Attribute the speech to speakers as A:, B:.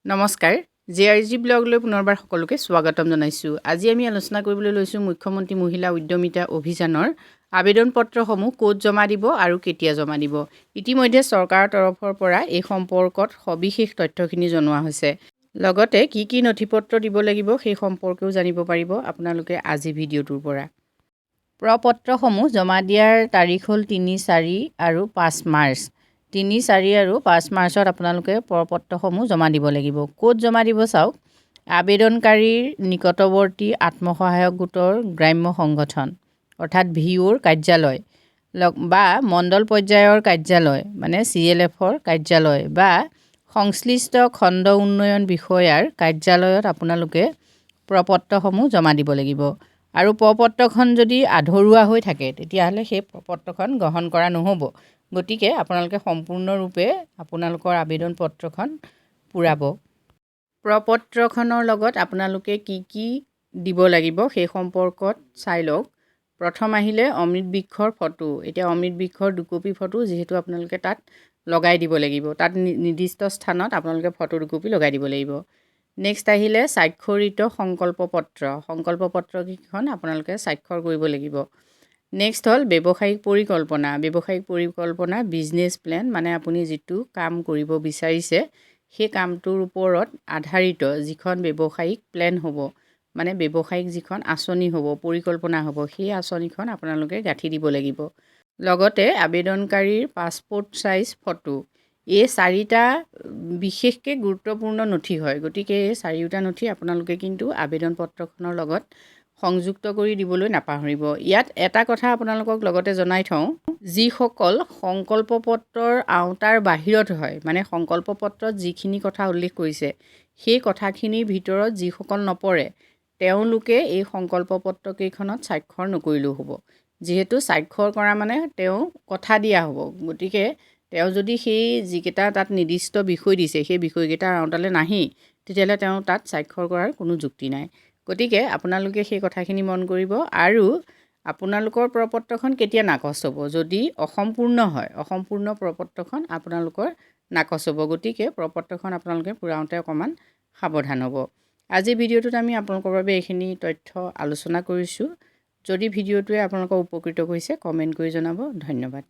A: নমস্কাৰ জেআৰজি ব্লগলৈ পুনৰবাৰ সকলোকে স্বাগতম জনাইছোঁ। আজি আমি আলোচনা কৰিবলৈ লৈছোঁ মুখ্যমন্ত্ৰী মহিলা উদ্যমিতা অভিযানৰ আবেদন পত্ৰসমূহ ক'ত জমা দিব আৰু কেতিয়া জমা দিব। ইতিমধ্যে চৰকাৰৰ তৰফৰ পৰা এই সম্পৰ্কত সবিশেষ তথ্যখিনি জনোৱা হৈছে। লগতে কি কি নথিপত্ৰ দিব লাগিব সেই সম্পৰ্কেও জানিব পাৰিব আপোনালোকে আজি ভিডিঅ'টোৰ পৰা। প্ৰপত্ৰসমূহ জমা দিয়াৰ তাৰিখ হ'ল ৩, ৪ আৰু ৫ মাৰ্চ। ৩, ৪ আৰু ৫ মাৰ্চত আপোনালোকে প্ৰপত্ৰসমূহ জমা দিব লাগিব। ক'ত জমা দিব চাওক, আবেদনকাৰীৰ নিকটৱৰ্তী আত্মসহায়ক গোটৰ গ্ৰাম্য সংগঠন অৰ্থাৎ ভিঅ'ৰ কাৰ্যালয় বা মণ্ডল পৰ্যায়ৰ কাৰ্যালয় মানে CLFৰ কাৰ্যালয় বা সংশ্লিষ্ট খণ্ড উন্নয়ন বিষয়াৰ কাৰ্যালয়ত আপোনালোকে প্ৰপত্ৰসমূহ জমা দিব লাগিব। আৰু প্ৰপত্ৰখন যদি আধৰুৱা হৈ থাকে তেতিয়াহ'লে সেই প্ৰপত্ৰখন গ্ৰহণ কৰা নহ'ব। গতিকে আপোনালোকে সম্পূৰ্ণৰূপে আপোনালোকৰ আবেদন পত্ৰখন পূৰাব। প্ৰপত্ৰখনৰ লগত আপোনালোকে কি কি দিব লাগিব সেই সম্পৰ্কত চাই লওক। প্ৰথম আহিলে অমৃত বৃক্ষৰ ফটো। এতিয়া অমৃত বৃক্ষৰ 2 কপি ফটো যিহেতু আপোনালোকে তাত লগাই দিব লাগিব। তাত নিৰ্দিষ্ট স্থানত আপোনালোকে ফটো 2 কপি লগাই দিব লাগিব। নেক্সট আহিলে স্বাক্ষৰিত সংকল্প পত্ৰ। সংকল্প পত্ৰকেইখন আপোনালোকে স্বাক্ষৰ কৰিব লাগিব। নেক্সট হ'ল ব্যৱসায়িক পৰিকল্পনা। ব্যৱসায়িক পৰিকল্পনা বিজনেছ প্লেন মানে আপুনি যিটো কাম কৰিব বিচাৰিছে সেই কামটোৰ ওপৰত আধাৰিত যিখন ব্যৱসায়িক প্লেন হ'ব মানে ব্যৱসায়িক যিখন আঁচনি হ'ব পৰিকল্পনা হ'ব সেই আঁচনিখন আপোনালোকে গাঁঠি দিব লাগিব। লগতে আবেদনকাৰীৰ পাছপোৰ্ট চাইজ ফটো। এই 4টা বিশেষকৈ গুৰুত্বপূৰ্ণ নথি হয়। গতিকে এই 4টা নথি আপোনালোকে কিন্তু আবেদন পত্ৰখনৰ লগত সংযুক্ত কৰি দিবলৈ নাপাহৰিব। ইয়াত এটা কথা আপোনালোকক লগতে জনাই থওঁ, যিসকল সংকল্প পত্ৰৰ আওতাৰ বাহিৰত হয় মানে সংকল্প পত্ৰত যিখিনি কথা উল্লেখ কৰিছে সেই কথাখিনিৰ ভিতৰত যিসকল নপৰে তেওঁলোকে এই সংকল্প পত্ৰকেইখনত স্বাক্ষৰ নকৰিলেও হ'ব। যিহেতু স্বাক্ষৰ কৰা মানে তেওঁ কথা দিয়া হ'ব। গতিকে তেওঁ যদি সেই যিকেইটা তাত নিৰ্দিষ্ট বিষয় দিছে সেই বিষয়কেইটাৰ আওতালৈ নাহেই তেতিয়াহ'লে তেওঁ তাত স্বাক্ষৰ কৰাৰ কোনো যুক্তি নাই। গতিকে আপোনালোকে সেই কথাখিনি মন কৰিব। আৰু আপোনালোকৰ প্ৰপত্ৰখন কেতিয়া নাকচ হ'ব, যদি অসম্পূৰ্ণ হয় অসম্পূৰ্ণ প্ৰপত্ৰখন আপোনালোকৰ নাকচ হ'ব। গতিকে প্ৰপত্ৰখন আপোনালোকে পূৰাওঁতে অকণমান সাৱধান হ'ব। আজিৰ ভিডিঅ'টোত আমি আপোনালোকৰ বাবে এইখিনি তথ্য আলোচনা কৰিছোঁ। যদি ভিডিঅ'টোৱে আপোনালোকক উপকৃত কৰিছে কমেণ্ট কৰি জনাব। ধন্যবাদ।